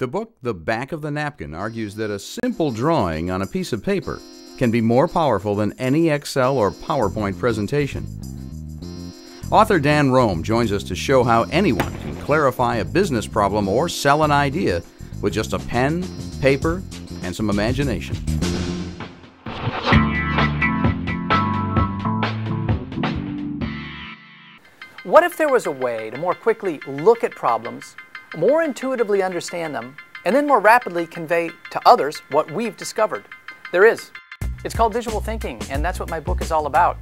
The book, The Back of the Napkin, argues that a simple drawing on a piece of paper can be more powerful than any Excel or PowerPoint presentation. Author Dan Rome joins us to show how anyone can clarify a business problem or sell an idea with just a pen, paper, and some imagination. What if there was a way to more quickly look at problems, more intuitively understand them, and then more rapidly convey to others what we've discovered? There is. It's called visual thinking, and that's what my book is all about.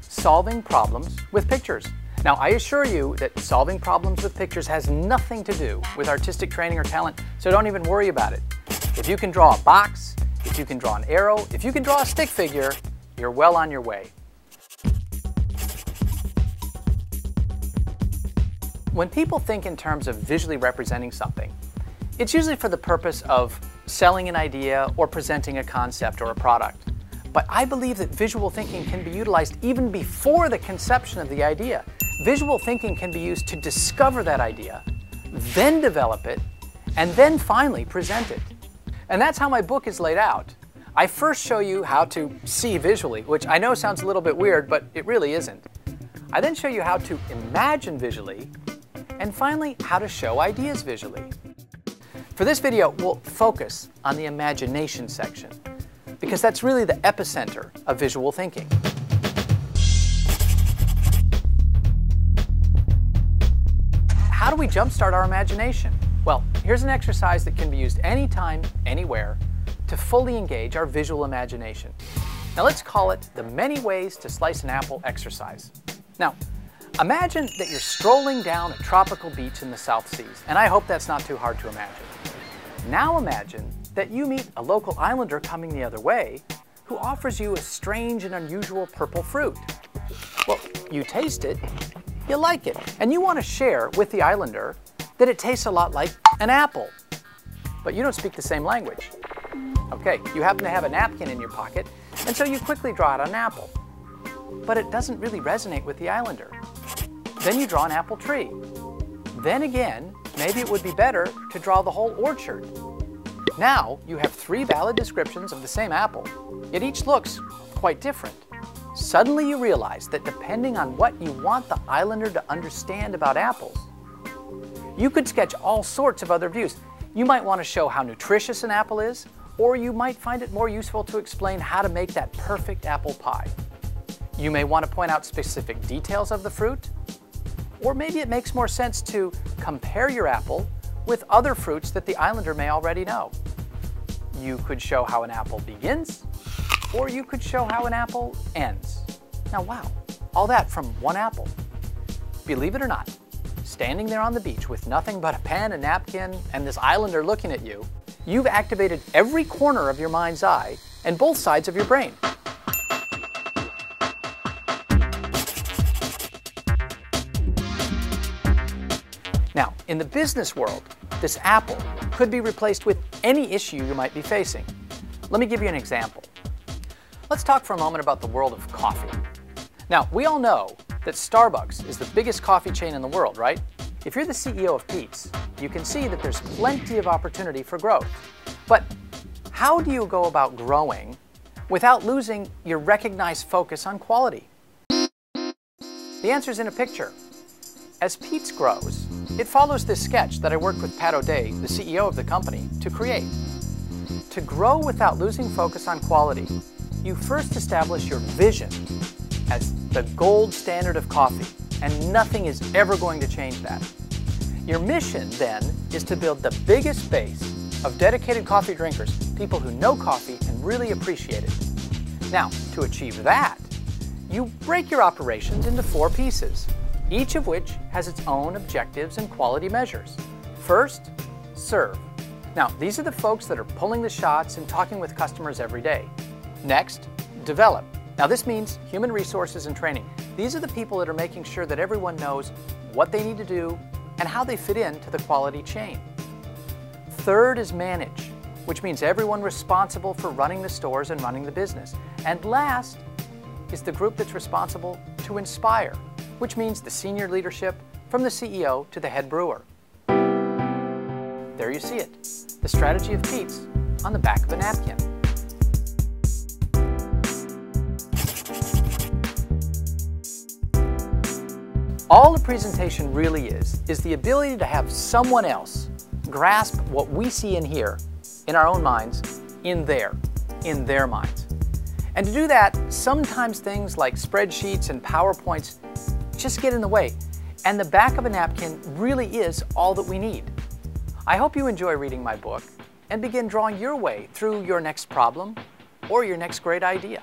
Solving problems with pictures. Now, I assure you that solving problems with pictures has nothing to do with artistic training or talent, so don't even worry about it. If you can draw a box, if you can draw an arrow, if you can draw a stick figure, you're well on your way. When people think in terms of visually representing something, it's usually for the purpose of selling an idea or presenting a concept or a product. But I believe that visual thinking can be utilized even before the conception of the idea. Visual thinking can be used to discover that idea, then develop it, and then finally present it. And that's how my book is laid out. I first show you how to see visually, which I know sounds a little bit weird, but it really isn't. I then show you how to imagine visually, and finally, how to show ideas visually. For this video, we'll focus on the imagination section, because that's really the epicenter of visual thinking. How do we jumpstart our imagination? Well, here's an exercise that can be used anytime, anywhere, to fully engage our visual imagination. Now let's call it the many ways to slice an apple exercise. Now, imagine that you're strolling down a tropical beach in the South Seas, and I hope that's not too hard to imagine. Now imagine that you meet a local islander coming the other way who offers you a strange and unusual purple fruit. Well, you taste it, you like it, and you want to share with the islander that it tastes a lot like an apple. But you don't speak the same language. Okay, you happen to have a napkin in your pocket, and so you quickly draw out an apple. But it doesn't really resonate with the islander. Then you draw an apple tree. Then again, maybe it would be better to draw the whole orchard. Now you have three valid descriptions of the same apple, yet each looks quite different. Suddenly you realize that depending on what you want the islander to understand about apples, you could sketch all sorts of other views. You might want to show how nutritious an apple is, or you might find it more useful to explain how to make that perfect apple pie. You may want to point out specific details of the fruit, or maybe it makes more sense to compare your apple with other fruits that the islander may already know. You could show how an apple begins, or you could show how an apple ends. Now wow, all that from one apple. Believe it or not, standing there on the beach with nothing but a pen, a napkin, and this islander looking at you, you've activated every corner of your mind's eye and both sides of your brain. Now, in the business world, this apple could be replaced with any issue you might be facing. Let me give you an example. Let's talk for a moment about the world of coffee. Now, we all know that Starbucks is the biggest coffee chain in the world, right? If you're the CEO of Peet's, you can see that there's plenty of opportunity for growth. But how do you go about growing without losing your recognized focus on quality? The answer's in a picture. As Peet's grows, it follows this sketch that I worked with Pat O'Day, the CEO of the company, to create. To grow without losing focus on quality, you first establish your vision as the gold standard of coffee, and nothing is ever going to change that. Your mission, then, is to build the biggest base of dedicated coffee drinkers, people who know coffee and really appreciate it. Now, to achieve that, you break your operations into 4 pieces, each of which has its own objectives and quality measures. First, serve. Now, these are the folks that are pulling the shots and talking with customers every day. Next, develop. Now, this means human resources and training. These are the people that are making sure that everyone knows what they need to do and how they fit into the quality chain. Third is manage, which means everyone responsible for running the stores and running the business. And last is the group that's responsible to inspire, which means the senior leadership from the CEO to the head brewer. There there you see it, the strategy of Pete's on the back of a napkin. All the presentation really is the ability to have someone else grasp what we see and hear in our own minds in their minds. And to do that, sometimes things like spreadsheets and PowerPoints just get in the way, and the back of a napkin really is all that we need. I hope you enjoy reading my book and begin drawing your way through your next problem or your next great idea.